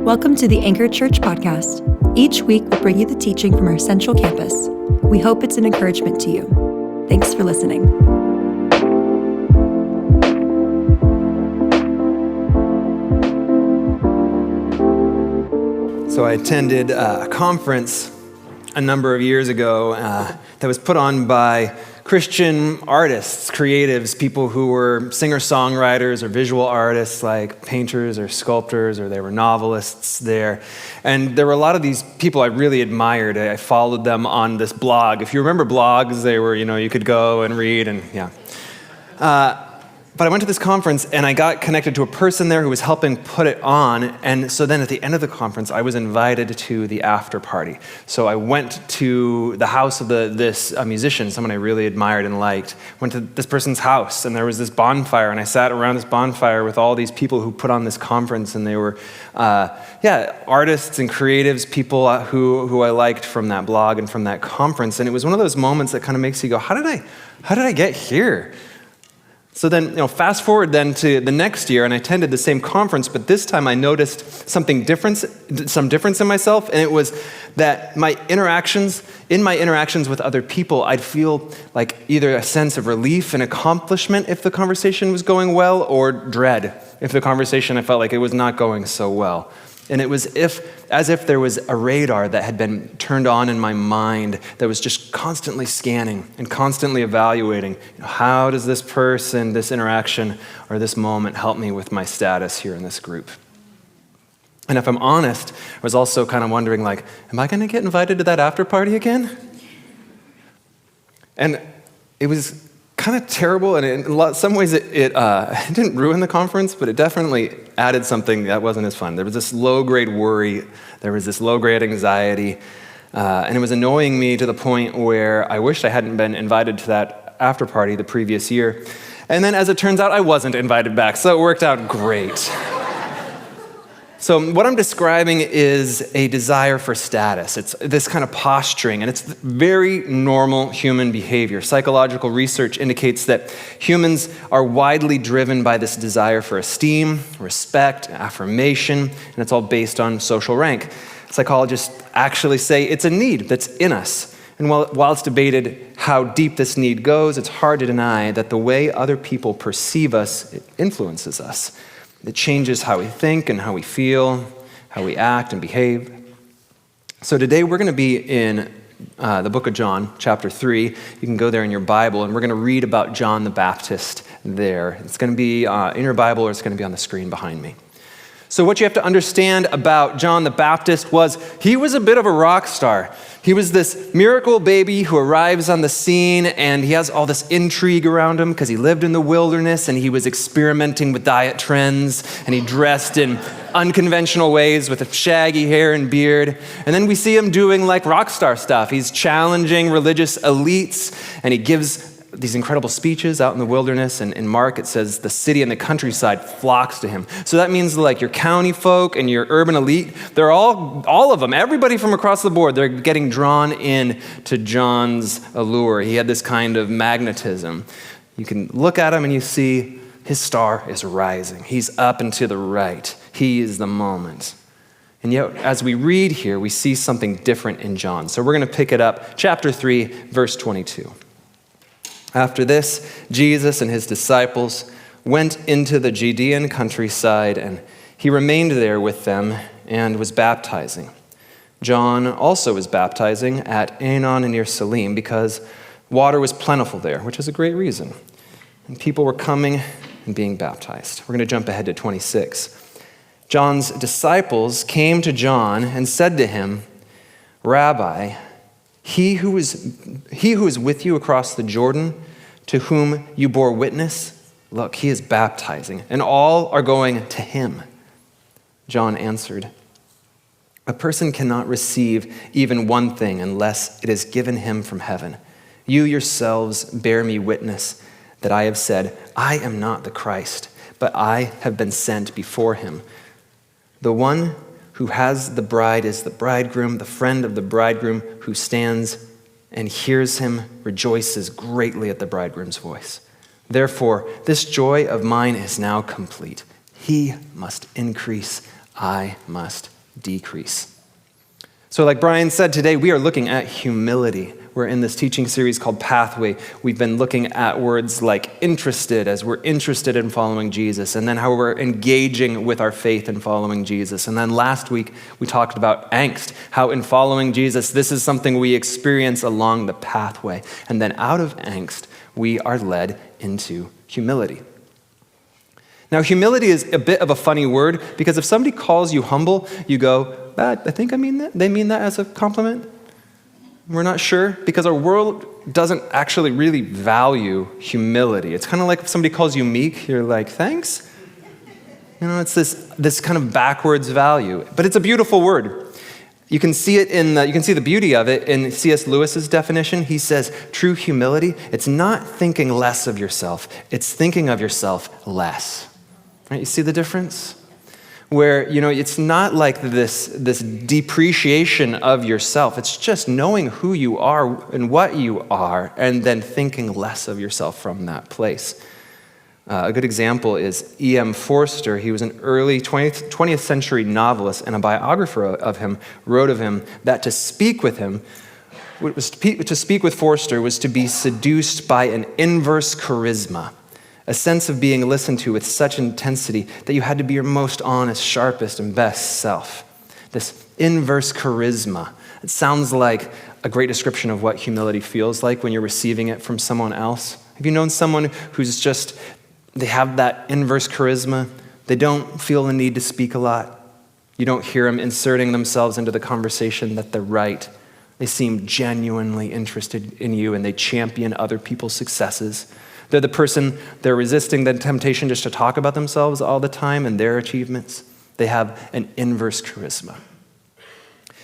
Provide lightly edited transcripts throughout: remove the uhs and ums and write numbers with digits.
Welcome to the Anchor Church podcast. Each week, we'll bring you the teaching from our central campus. We hope it's an encouragement to you. Thanks for listening. So I attended a conference a number of years ago that was put on by Christian artists, creatives, people who were singer-songwriters or visual artists like painters or sculptors, or they were novelists there. And there were a lot of these people I really admired. I followed them on this blog. If you remember blogs, they were, you could go and read and But I went to this conference and I got connected to a person there who was helping put it on. And so then at the end of the conference, I was invited to the after party. So I went to the house of this musician, someone I really admired and liked. Went to this person's house and there was this bonfire, and I sat around this bonfire with all these people who put on this conference, and they were artists and creatives, people who I liked from that blog and from that conference. And it was one of those moments that kind of makes you go, how did I get here? So then, fast forward then to the next year, and I attended the same conference, but this time I noticed some difference in myself, and it was that in my interactions with other people, I'd feel like either a sense of relief and accomplishment if the conversation was going well, or dread if the conversation I felt like it was not going so well. And it was as if there was a radar that had been turned on in my mind that was just constantly scanning and constantly evaluating, how does this person, this interaction, or this moment help me with my status here in this group? And if I'm honest, I was also kind of wondering, am I going to get invited to that after party again? And it was kind of terrible, and in some ways it didn't ruin the conference, but it definitely added something that wasn't as fun. There was this low-grade worry, there was this low-grade anxiety, and it was annoying me to the point where I wished I hadn't been invited to that after party the previous year. And then as it turns out, I wasn't invited back, so it worked out great. So what I'm describing is a desire for status. It's this kind of posturing, and it's very normal human behavior. Psychological research indicates that humans are widely driven by this desire for esteem, respect, affirmation, and it's all based on social rank. Psychologists actually say it's a need that's in us. And while it's debated how deep this need goes, it's hard to deny that the way other people perceive us, it influences us. It changes how we think and how we feel, how we act and behave. So today we're going to be in the book of John, chapter 3. You can go there in your Bible, and we're going to read about John the Baptist there. It's going to be in your Bible, or it's going to be on the screen behind me. So what you have to understand about John the Baptist was he was a bit of a rock star. He was this miracle baby who arrives on the scene, and he has all this intrigue around him because he lived in the wilderness and he was experimenting with diet trends, and he dressed in unconventional ways with a shaggy hair and beard. And then we see him doing rock star stuff. He's challenging religious elites, and he gives these incredible speeches out in the wilderness, and in Mark it says the city and the countryside flocks to him. So that means your county folk and your urban elite, they're all of them, everybody from across the board, they're getting drawn in to John's allure. He had this kind of magnetism. You can look at him and you see his star is rising. He's up and to the right. He is the moment. And yet, as we read here, we see something different in John. So we're going to pick it up, chapter 3, verse 22. After this, Jesus and his disciples went into the Judean countryside, and he remained there with them and was baptizing. John also was baptizing at Aenon near Salim because water was plentiful there, which is a great reason. And people were coming and being baptized. We're going to jump ahead to 26. John's disciples came to John and said to him, "Rabbi, He who is with you across the Jordan, to whom you bore witness, look, he is baptizing, and all are going to him." John answered, "A person cannot receive even one thing unless it is given him from heaven. You yourselves bear me witness that I have said, I am not the Christ, but I have been sent before him. The one who has the bride is the bridegroom. The friend of the bridegroom who stands and hears him rejoices greatly at the bridegroom's voice. Therefore, this joy of mine is now complete. He must increase, I must decrease. So like Brian said, today we are looking at humility. We're in this teaching series called Pathway. We've been looking at words like interested, as we're interested in following Jesus, and then how we're engaging with our faith in following Jesus. And then last week, we talked about angst, how in following Jesus, this is something we experience along the pathway. And then out of angst, we are led into humility. Now, humility is a bit of a funny word, because if somebody calls you humble, you go, I think I mean that. They mean that as a compliment. We're not sure, because our world doesn't actually really value humility. It's kind of like if somebody calls you meek, you're like, thanks. It's this kind of backwards value, but it's a beautiful word. You can see it you can see the beauty of it in C.S. Lewis's definition. He says, true humility, it's not thinking less of yourself, it's thinking of yourself less. Right? You see the difference? Where, it's not like this depreciation of yourself. It's just knowing who you are and what you are, and then thinking less of yourself from that place. A good example is E.M. Forster. He was an early 20th century novelist, and a biographer of him wrote of him that to speak with Forster was to be seduced by an inverse charisma, a sense of being listened to with such intensity that you had to be your most honest, sharpest, and best self. This inverse charisma. It sounds like a great description of what humility feels like when you're receiving it from someone else. Have you known someone who's they have that inverse charisma? They don't feel the need to speak a lot. You don't hear them inserting themselves into the conversation that they're right. They seem genuinely interested in you, and they champion other people's successes. They're the person, they're resisting the temptation just to talk about themselves all the time and their achievements. They have an inverse charisma.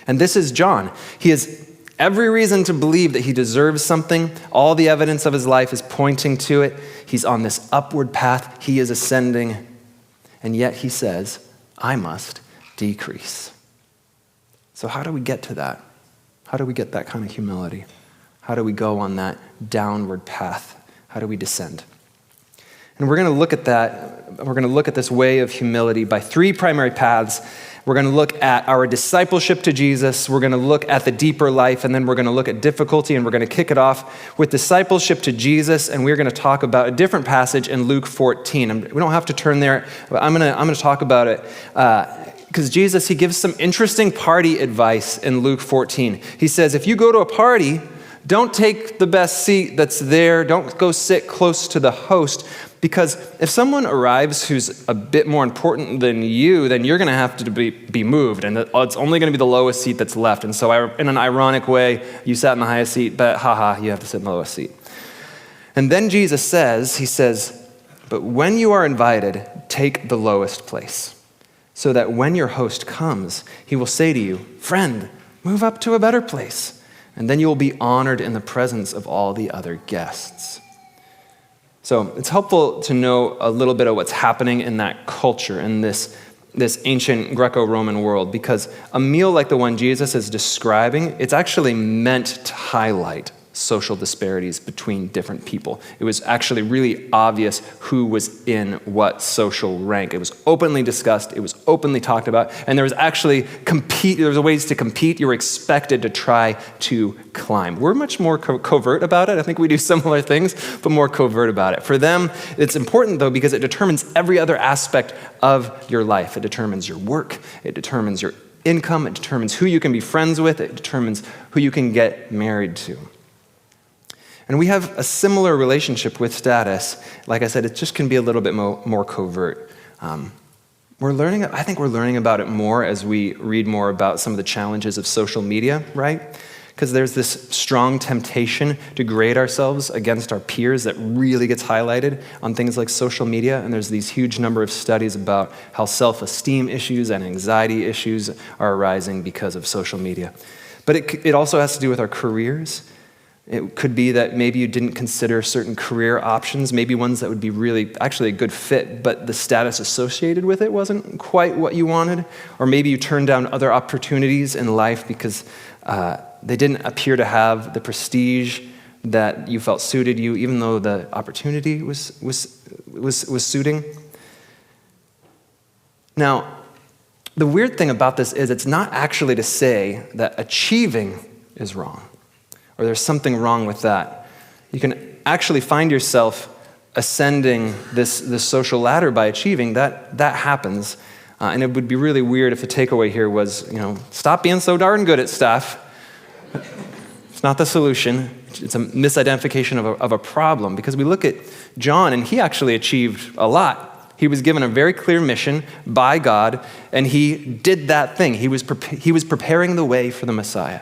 And this is John. He has every reason to believe that he deserves something. All the evidence of his life is pointing to it. He's on this upward path. He is ascending. And yet he says, I must decrease. So how do we get to that? How do we get that kind of humility? How do we go on that downward path? How do we descend? And we're going to look at that. We're going to look at this way of humility by three primary paths. We're going to look at our discipleship to Jesus. We're going to look at the deeper life, and then we're going to look at difficulty, and we're going to kick it off with discipleship to Jesus, and we're going to talk about a different passage in Luke 14. We don't have to turn there, but I'm going to talk about it because Jesus, he gives some interesting party advice in Luke 14. He says, if you go to a party, don't take the best seat that's there. Don't go sit close to the host, because if someone arrives who's a bit more important than you, then you're going to have to be moved, and it's only going to be the lowest seat that's left. And so in an ironic way, you sat in the highest seat, but you have to sit in the lowest seat. And then Jesus says, but when you are invited, take the lowest place, so that when your host comes, he will say to you, friend, move up to a better place. And then you will be honored in the presence of all the other guests. So it's helpful to know a little bit of what's happening in that culture, in this ancient Greco-Roman world, because a meal like the one Jesus is describing, it's actually meant to highlight social disparities between different people. It was actually really obvious who was in what social rank. It was openly discussed, it was openly talked about, and there was ways to compete. You were expected to try to climb. We're much more covert about it. I think we do similar things, but more covert about it. For them, it's important though, because it determines every other aspect of your life. It determines your work, it determines your income, it determines who you can be friends with, it determines who you can get married to. And we have a similar relationship with status. Like I said, it just can be a little bit more covert. I think we're learning about it more as we read more about some of the challenges of social media, right? Because there's this strong temptation to grade ourselves against our peers that really gets highlighted on things like social media. And there's these huge number of studies about how self-esteem issues and anxiety issues are arising because of social media. But it also has to do with our careers. It could be that maybe you didn't consider certain career options, maybe ones that would be really actually a good fit, but the status associated with it wasn't quite what you wanted. Or maybe you turned down other opportunities in life because they didn't appear to have the prestige that you felt suited you, even though the opportunity was suiting. Now, the weird thing about this is it's not actually to say that achieving is wrong or there's something wrong with that. You can actually find yourself ascending this social ladder by achieving. That happens. And it would be really weird if the takeaway here was, stop being so darn good at stuff. It's not the solution. It's a misidentification of a problem, because we look at John and he actually achieved a lot. He was given a very clear mission by God, and he did that thing. He was preparing the way for the Messiah.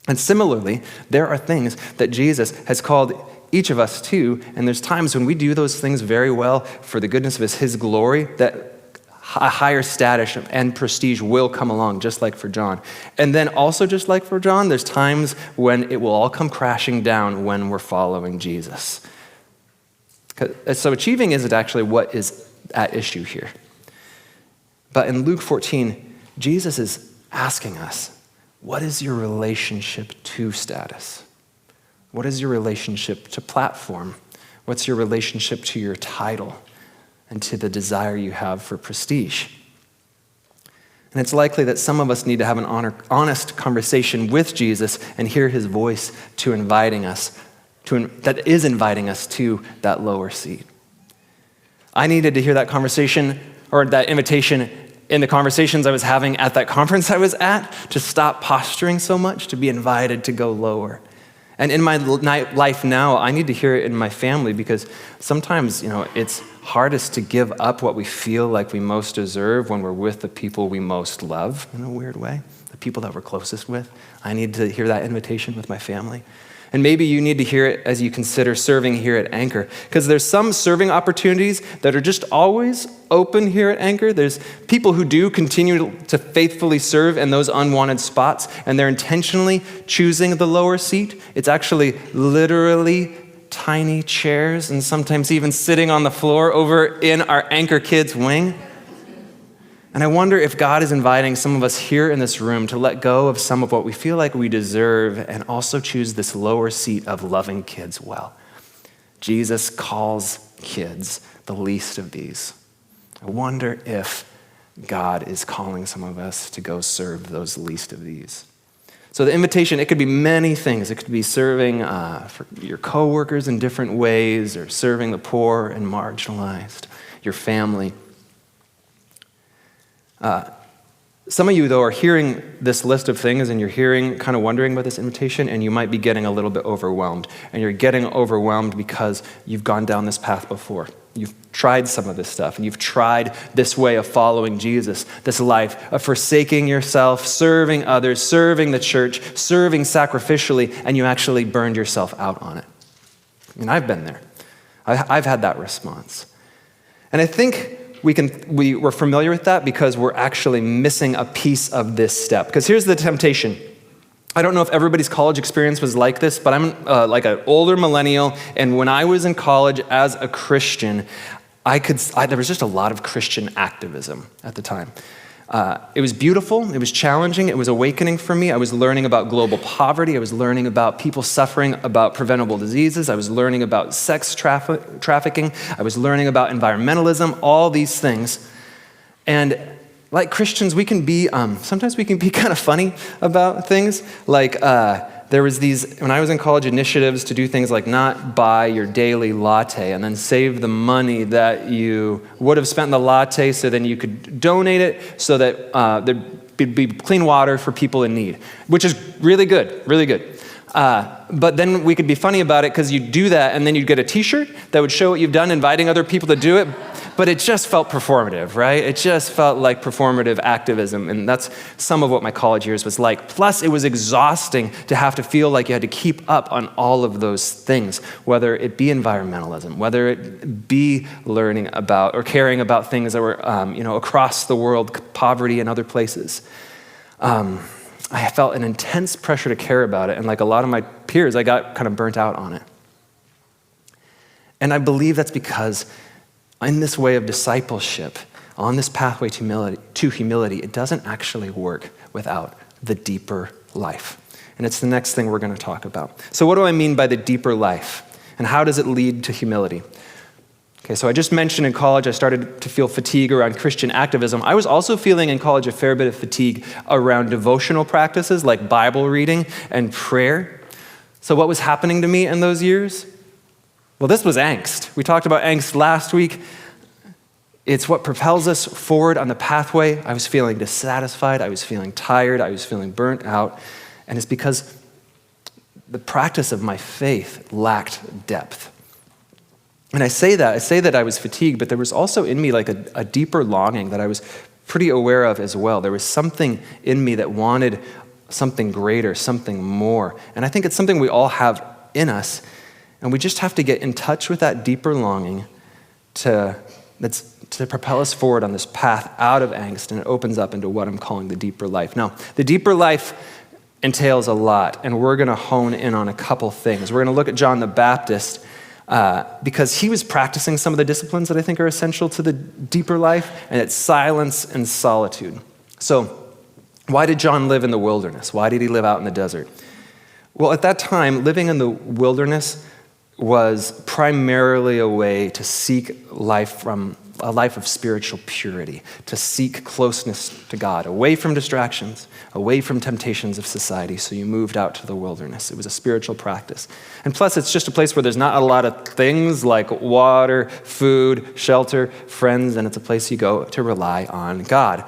And similarly, there are things that Jesus has called each of us to, and there's times when we do those things very well for the goodness of his glory, that a higher status and prestige will come along, just like for John. And then also just like for John, there's times when it will all come crashing down when we're following Jesus. So achieving isn't actually what is at issue here. But in Luke 14, Jesus is asking us, what is your relationship to status? What is your relationship to platform? What's your relationship to your title and to the desire you have for prestige? And it's likely that some of us need to have an honest conversation with Jesus and hear his voice that is inviting us to that lower seat. I needed to hear that conversation or that invitation in the conversations I was having at that conference I was at, to stop posturing so much, to be invited to go lower. And in my life now, I need to hear it in my family, because sometimes, it's hardest to give up what we feel like we most deserve when we're with the people we most love, in a weird way, the people that we're closest with. I need to hear that invitation with my family. And maybe you need to hear it as you consider serving here at Anchor, because there's some serving opportunities that are just always open here at Anchor. There's people who do continue to faithfully serve in those unwanted spots, and they're intentionally choosing the lower seat. It's actually literally tiny chairs, and sometimes even sitting on the floor over in our Anchor Kids wing. And I wonder if God is inviting some of us here in this room to let go of some of what we feel like we deserve and also choose this lower seat of loving kids well. Jesus calls kids the least of these. I wonder if God is calling some of us to go serve those least of these. So the invitation, it could be many things. It could be serving for your coworkers in different ways, or serving the poor and marginalized, your family. Some of you, though, are hearing this list of things, and you're kind of wondering about this invitation, and you might be getting a little bit overwhelmed. And you're getting overwhelmed because you've gone down this path before. You've tried some of this stuff, and you've tried this way of following Jesus, this life of forsaking yourself, serving others, serving the church, serving sacrificially, and you actually burned yourself out on it. I mean, I've been there. I've had that response. And I think we're familiar with that because we're actually missing a piece of this step. Because here's the temptation. I don't know if everybody's college experience was like this, but I'm like an older millennial, and when I was in college as a Christian, there was just a lot of Christian activism at the time. It was beautiful, it was challenging, it was awakening for me. I was learning about global poverty, I was learning about people suffering about preventable diseases, I was learning about sex trafficking, I was learning about environmentalism, all these things. And like Christians, sometimes we can be kind of funny about things. Like there was these, when I was in college, initiatives to do things like not buy your daily latte and then save the money that you would have spent in the latte so then you could donate it so that there'd be clean water for people in need, which is really good, really good. But then we could be funny about it because you'd do that and then you'd get a t-shirt that would show what you've done, inviting other people to do it. But it just felt performative, right? It just felt like performative activism. And that's some of what my college years was like. Plus, it was exhausting to have to feel like you had to keep up on all of those things, whether it be environmentalism, whether it be learning about or caring about things that were, across the world, poverty and other places. I felt an intense pressure to care about it. And like a lot of my peers, I got kind of burnt out on it. And I believe that's because in this way of discipleship, on this pathway to humility, it doesn't actually work without the deeper life. And it's the next thing we're going to talk about. So what do I mean by the deeper life? And how does it lead to humility? Okay, so I just mentioned in college I started to feel fatigue around Christian activism. I was also feeling in college a fair bit of fatigue around devotional practices like Bible reading and prayer. So what was happening to me in those years? Well, this was angst. We talked about angst last week. It's what propels us forward on the pathway. I was feeling dissatisfied. I was feeling tired. I was feeling burnt out. And it's because the practice of my faith lacked depth. And I say that I was fatigued, but there was also in me like a deeper longing that I was pretty aware of as well. There was something in me that wanted something greater, something more. And I think it's something we all have in us, and we just have to get in touch with that deeper longing to propel us forward on this path out of angst, and it opens up into what I'm calling the deeper life. Now, the deeper life entails a lot, and we're going to hone in on a couple things. We're going to look at John the Baptist because he was practicing some of the disciplines that I think are essential to the deeper life, and it's silence and solitude. So, why did John live in the wilderness? Why did he live out in the desert? Well, at that time, living in the wilderness was primarily a way to seek life from a life of spiritual purity, to seek closeness to God, away from distractions, away from temptations of society. So you moved out to the wilderness. It was a spiritual practice. And plus, it's just a place where there's not a lot of things like water, food, shelter, friends, and it's a place you go to rely on God.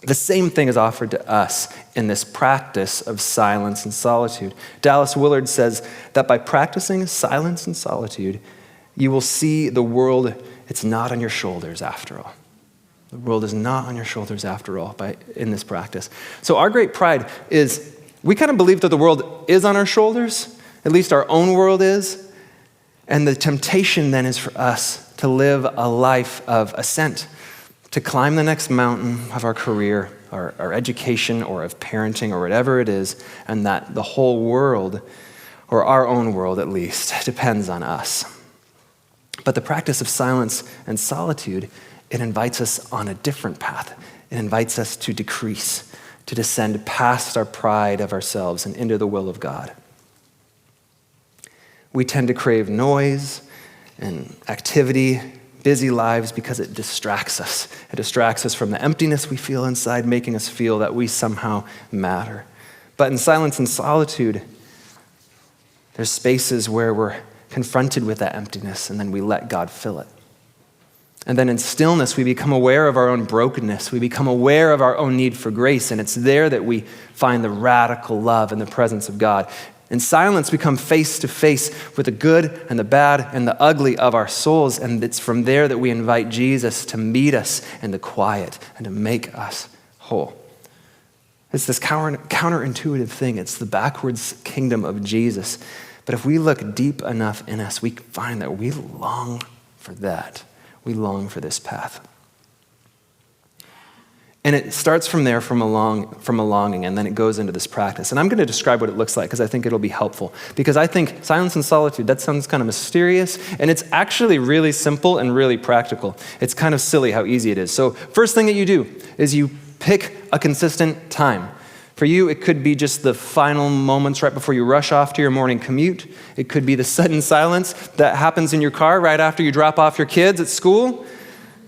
The same thing is offered to us in this practice of silence and solitude. Dallas Willard says that by practicing silence and solitude, you will see the world, it's not on your shoulders after all. The world is not on your shoulders after all in this practice. So our great pride is we kind of believe that the world is on our shoulders, at least our own world is, and the temptation then is for us to live a life of ascent, to climb the next mountain of our career, our education, or of parenting, or whatever it is, and that the whole world, or our own world at least, depends on us. But the practice of silence and solitude, it invites us on a different path. It invites us to decrease, to descend past our pride of ourselves and into the will of God. We tend to crave noise and activity, busy lives, because it distracts us. It distracts us from the emptiness we feel inside, making us feel that we somehow matter. But in silence and solitude, there's spaces where we're confronted with that emptiness, and then we let God fill it. And then in stillness, we become aware of our own brokenness. We become aware of our own need for grace, and it's there that we find the radical love and the presence of God. In silence, we come face to face with the good and the bad and the ugly of our souls, and it's from there that we invite Jesus to meet us in the quiet and to make us whole. It's this counterintuitive thing. It's the backwards kingdom of Jesus. But if we look deep enough in us, we find that we long for that. We long for this path. And it starts from there, from a longing, and then it goes into this practice. And I'm going to describe what it looks like because I think it'll be helpful. Because I think silence and solitude, that sounds kind of mysterious, and it's actually really simple and really practical. It's kind of silly how easy it is. So first thing that you do is you pick a consistent time. For you, it could be just the final moments right before you rush off to your morning commute. It could be the sudden silence that happens in your car right after you drop off your kids at school.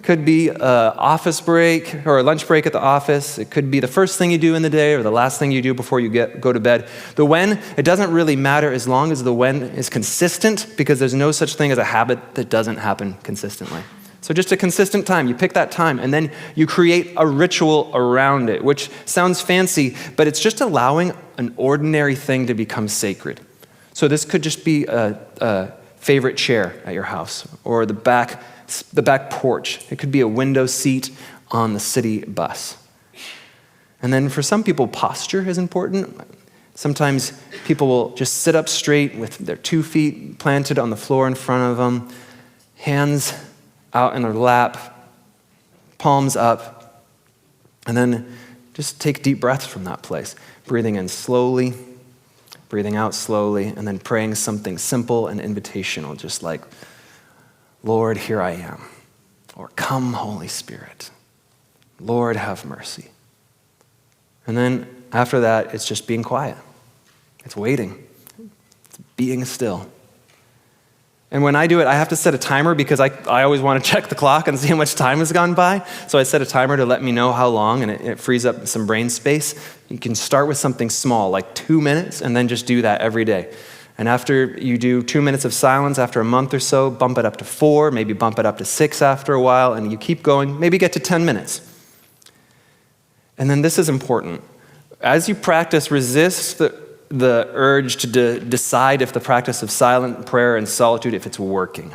Could be an office break or a lunch break at the office. It could be the first thing you do in the day or the last thing you do before you go to bed. The when, it doesn't really matter as long as the when is consistent, because there's no such thing as a habit that doesn't happen consistently. So just a consistent time. You pick that time, and then you create a ritual around it, which sounds fancy, but it's just allowing an ordinary thing to become sacred. So this could just be a favorite chair at your house, or the back porch. It could be a window seat on the city bus. And then for some people, posture is important. Sometimes people will just sit up straight with their 2 feet planted on the floor in front of them, hands out in their lap, palms up, and then just take deep breaths from that place, breathing in slowly, breathing out slowly, and then praying something simple and invitational, just like, Lord, here I am. Or come, Holy Spirit. Lord, have mercy. And then after that, it's just being quiet. It's waiting. It's being still. And when I do it, I have to set a timer because I always want to check the clock and see how much time has gone by. So I set a timer to let me know how long, and it frees up some brain space. You can start with something small, like 2 minutes, and then just do that every day. And after you do 2 minutes of silence, after a month or so, bump it up to 4, maybe bump it up to 6 after a while, and you keep going, maybe get to 10 minutes. And then this is important. As you practice, resist the urge to decide if the practice of silent prayer and solitude, if it's working.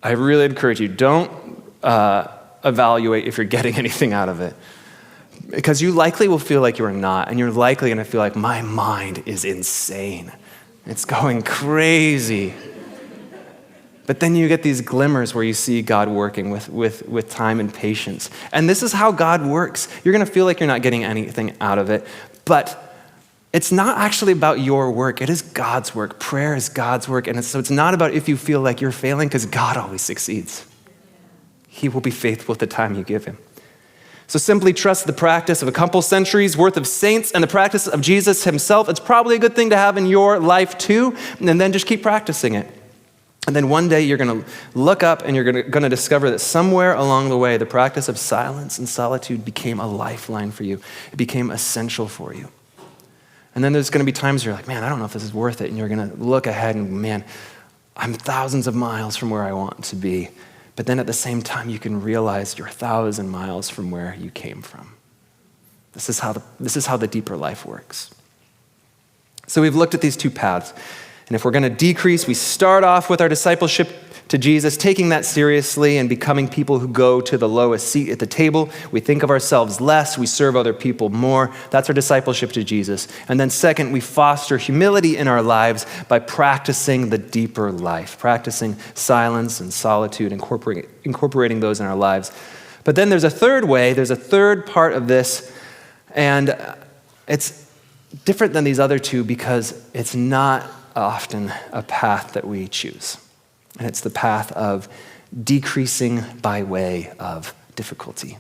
I really encourage you, don't evaluate if you're getting anything out of it. Because you likely will feel like you're not, and you're likely going to feel like, my mind is insane. It's going crazy. But then you get these glimmers where you see God working with time and patience. And this is how God works. You're going to feel like you're not getting anything out of it, but it's not actually about your work. It is God's work. Prayer is God's work. And so it's not about if you feel like you're failing, because God always succeeds. He will be faithful at the time you give him. So simply trust the practice of a couple centuries worth of saints and the practice of Jesus himself. It's probably a good thing to have in your life too. And then just keep practicing it. And then one day you're going to look up and you're going to discover that somewhere along the way, the practice of silence and solitude became a lifeline for you. It became essential for you. And then there's going to be times where you're like, man, I don't know if this is worth it. And you're going to look ahead and, man, I'm thousands of miles from where I want to be. But then at the same time, you can realize you're 1,000 miles from where you came from. This is how the deeper life works. So we've looked at these two paths. And if we're going to decrease, we start off with our discipleship to Jesus, taking that seriously and becoming people who go to the lowest seat at the table. We think of ourselves less, we serve other people more. That's our discipleship to Jesus. And then second, we foster humility in our lives by practicing the deeper life, practicing silence and solitude, incorporating those in our lives. But then there's a third way, there's a third part of this, and it's different than these other two because it's not often a path that we choose. And it's the path of decreasing by way of difficulty.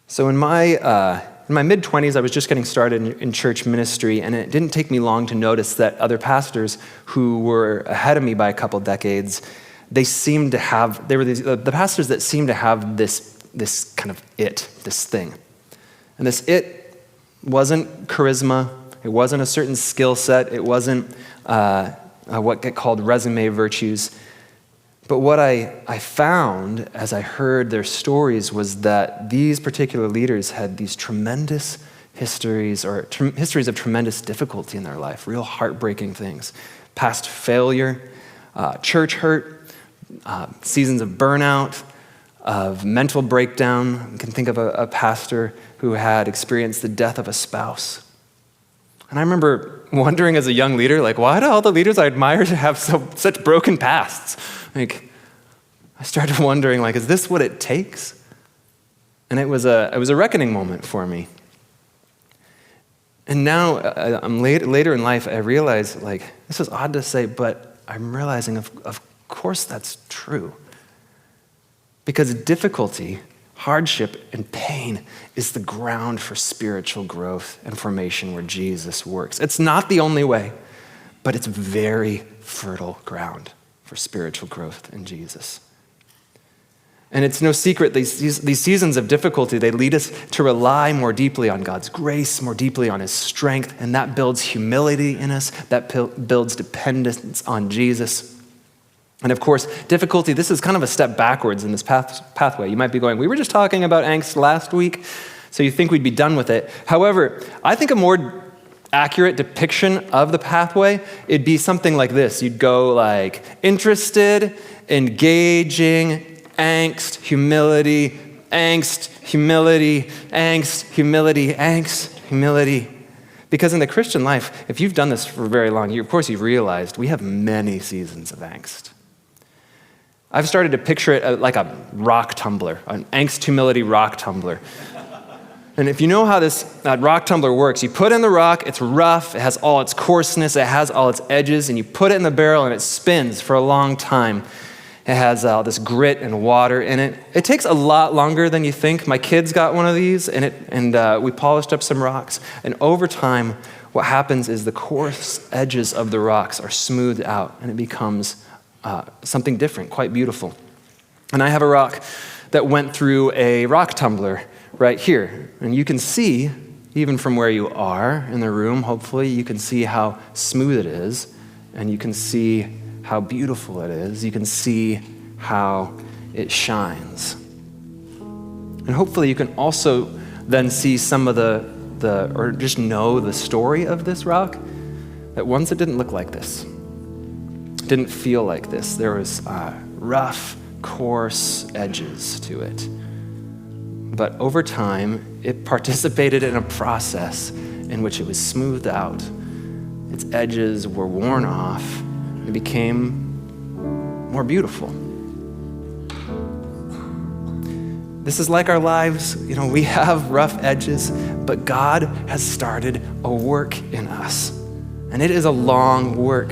So in my mid-20s, I was just getting started in church ministry, and it didn't take me long to notice that other pastors who were ahead of me by a couple decades, the pastors that seemed to have this kind of this thing. And this it wasn't charisma, it wasn't a certain skill set, it wasn't what get called resume virtues. But what I found as I heard their stories was that these particular leaders had these tremendous histories of tremendous difficulty in their life, real heartbreaking things, past failure, church hurt, seasons of burnout, of mental breakdown. You can think of a pastor who had experienced the death of a spouse. And I remember wondering as a young leader, like, why do all the leaders I admire have such broken pasts? Like, I started wondering, like, is this what it takes? And it was a reckoning moment for me. And now, I'm later in life, I realize, like, this is odd to say, but I'm realizing, of course that's true. Because difficulty, hardship, and pain is the ground for spiritual growth and formation where Jesus works. It's not the only way, but it's very fertile ground for spiritual growth in Jesus. And it's no secret, these seasons of difficulty, they lead us to rely more deeply on God's grace, more deeply on his strength, and that builds humility in us, that builds dependence on Jesus. And of course, difficulty, this is kind of a step backwards in this pathway. You might be going, we were just talking about angst last week, so you think we'd be done with it. However, I think a more accurate depiction of the pathway, it'd be something like this. You'd go like interested, engaging, angst, humility, angst, humility, angst, humility, angst, humility. Because in the Christian life, if you've done this for very long, of course you've realized we have many seasons of angst. I've started to picture it like a rock tumbler, an angst humility rock tumbler. And if you know how that rock tumbler works, you put in the rock, it's rough, it has all its coarseness, it has all its edges, and you put it in the barrel and it spins for a long time. It has all this grit and water in it. It takes a lot longer than you think. My kids got one of these, and we polished up some rocks. And over time, what happens is the coarse edges of the rocks are smoothed out and it becomes something different, quite beautiful. And I have a rock that went through a rock tumbler right here. And you can see, even from where you are in the room, hopefully, you can see how smooth it is, and you can see how beautiful it is. You can see how it shines. And hopefully you can also then see some of or just know the story of this rock, that once it didn't look like this. It didn't feel like this. There was rough, coarse edges to it. But over time, it participated in a process in which it was smoothed out. Its edges were worn off. It became more beautiful. This is like our lives. We have rough edges, but God has started a work in us. And it is a long work.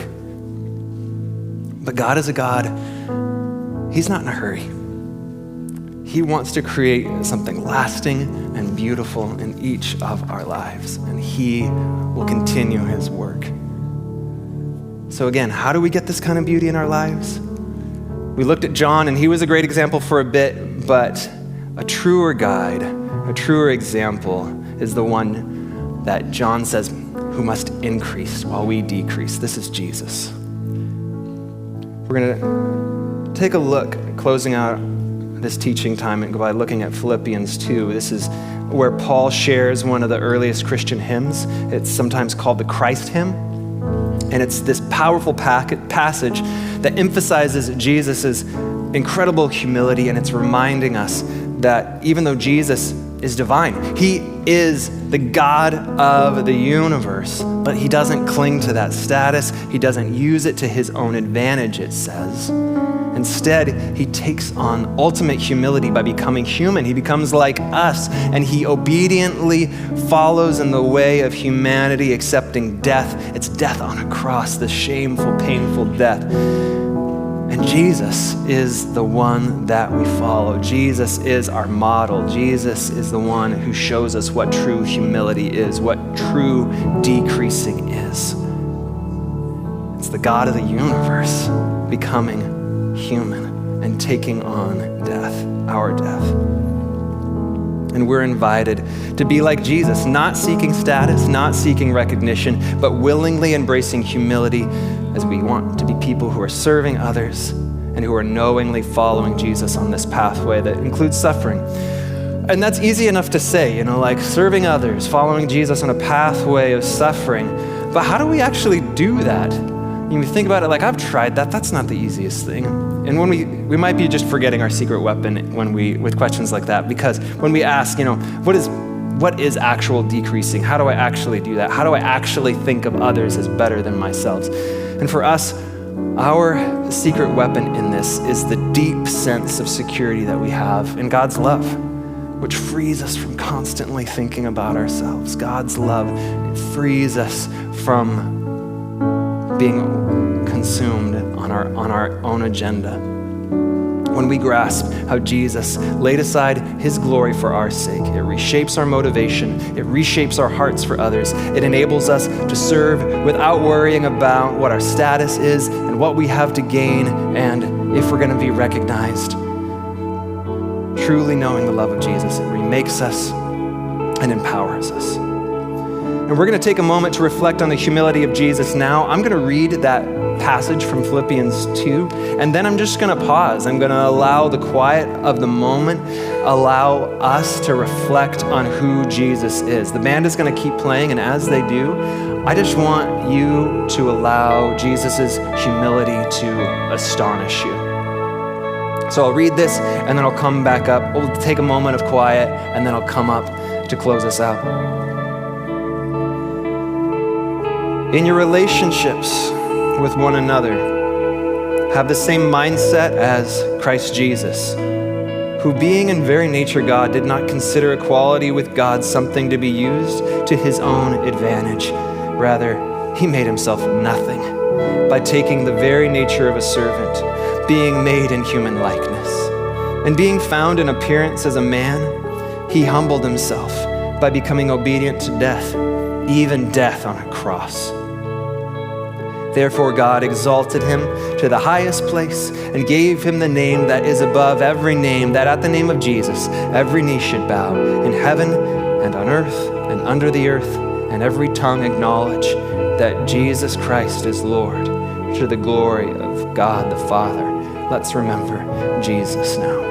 But God is a God, He's not in a hurry. He wants to create something lasting and beautiful in each of our lives, and He will continue His work. So again, how do we get this kind of beauty in our lives? We looked at John, and he was a great example for a bit, but a truer guide, a truer example is the one that John says, who must increase while we decrease. This is Jesus. We're going to take a look, closing out this teaching time, and go by looking at Philippians 2. This is where Paul shares one of the earliest Christian hymns. It's sometimes called the Christ hymn. And it's this powerful passage that emphasizes Jesus' incredible humility, and it's reminding us that even though Jesus is divine, He is the God of the universe, but He doesn't cling to that status. He doesn't use it to His own advantage, it says. Instead, He takes on ultimate humility by becoming human. He becomes like us, and He obediently follows in the way of humanity, accepting death. It's death on a cross, the shameful, painful death. And Jesus is the one that we follow. Jesus is our model. Jesus is the one who shows us what true humility is, what true decreasing is. It's the God of the universe becoming human and taking on death, our death. And we're invited to be like Jesus, not seeking status, not seeking recognition, but willingly embracing humility as we want to be people who are serving others and who are knowingly following Jesus on this pathway that includes suffering. And that's easy enough to say, like serving others, following Jesus on a pathway of suffering. But how do we actually do that? You think about it, like I've tried that. That's not the easiest thing. And when we might be just forgetting our secret weapon with questions like that, because when we ask, what is actual decreasing? How do I actually do that? How do I actually think of others as better than myself? And for us, our secret weapon in this is the deep sense of security that we have in God's love, which frees us from constantly thinking about ourselves. God's love, it frees us from being consumed on our own agenda. When we grasp how Jesus laid aside His glory for our sake, it reshapes our motivation, it reshapes our hearts for others, it enables us to serve without worrying about what our status is and what we have to gain and if we're going to be recognized. Truly knowing the love of Jesus, it remakes us and empowers us. And we're going to take a moment to reflect on the humility of Jesus now. I'm going to read that passage from Philippians 2, and then I'm just going to pause. I'm going to allow the quiet of the moment, allow us to reflect on who Jesus is. The band is going to keep playing, and as they do, I just want you to allow Jesus' humility to astonish you. So I'll read this, and then I'll come back up. We'll take a moment of quiet, and then I'll come up to close us out. In your relationships with one another, have the same mindset as Christ Jesus, who being in very nature God, did not consider equality with God something to be used to His own advantage. Rather, He made Himself nothing by taking the very nature of a servant, being made in human likeness. And being found in appearance as a man, He humbled Himself by becoming obedient to death, even death on a cross. Therefore God exalted him to the highest place and gave him the name that is above every name, that at the name of Jesus every knee should bow, in heaven and on earth and under the earth, and every tongue acknowledge that Jesus Christ is Lord, to the glory of God the Father. Let's remember Jesus now.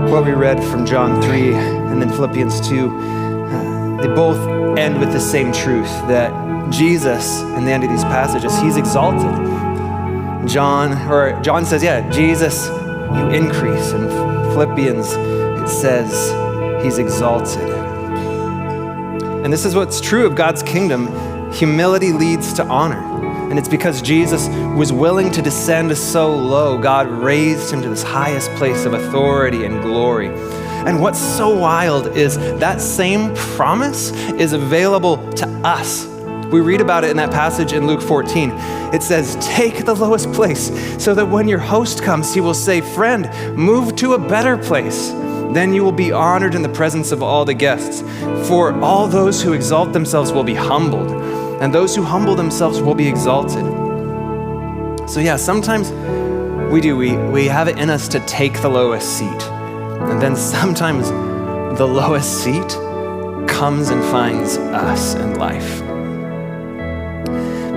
What we read from John 3 and then Philippians 2, they both end with the same truth, that Jesus, in the end of these passages, he's exalted. John says, Jesus, you increase. In Philippians, it says he's exalted. And this is what's true of God's kingdom. Humility leads to honor. And it's because Jesus was willing to descend so low, God raised him to this highest place of authority and glory. And what's so wild is that same promise is available to us. We read about it in that passage in Luke 14. It says, take the lowest place so that when your host comes, he will say, friend, move to a better place. Then you will be honored in the presence of all the guests. For all those who exalt themselves will be humbled, and those who humble themselves will be exalted. So sometimes we have it in us to take the lowest seat. And then sometimes the lowest seat comes and finds us in life.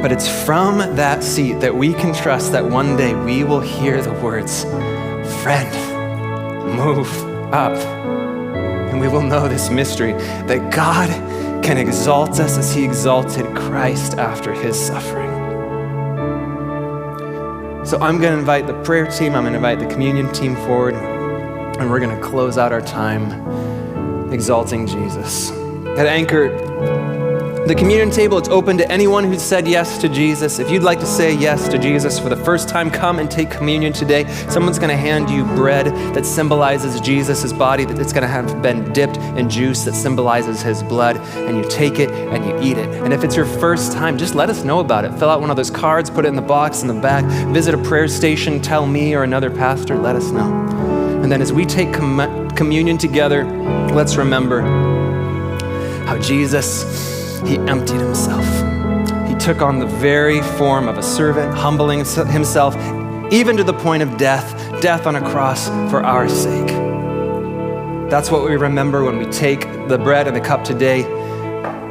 But it's from that seat that we can trust that one day we will hear the words, friend, move up. And we will know this mystery that God can exalt us as he exalted Christ after his suffering. So I'm going to invite the prayer team, I'm going to invite the communion team forward, and we're going to close out our time exalting Jesus. At Anchor, the communion table, it's open to anyone who's said yes to Jesus. If you'd like to say yes to Jesus for the first time, come and take communion today. Someone's going to hand you bread that symbolizes Jesus' body, that it's going to have been dipped in juice that symbolizes his blood, and you take it and you eat it. And if it's your first time, just let us know about it. Fill out one of those cards, put it in the box in the back, visit a prayer station, tell me or another pastor, let us know. And then as we take communion together, let's remember how Jesus, he emptied himself. He took on the very form of a servant, humbling himself even to the point of death on a cross for our sake. That's what we remember when we take the bread and the cup today.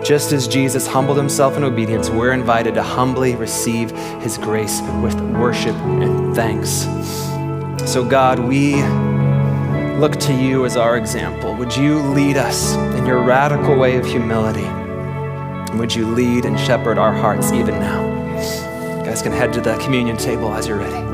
Just as Jesus humbled himself in obedience, we're invited to humbly receive his grace with worship and thanks. So God, we look to you as our example. Would you lead us in your radical way of humility? Would you lead and shepherd our hearts even now? You guys can head to the communion table as you're ready.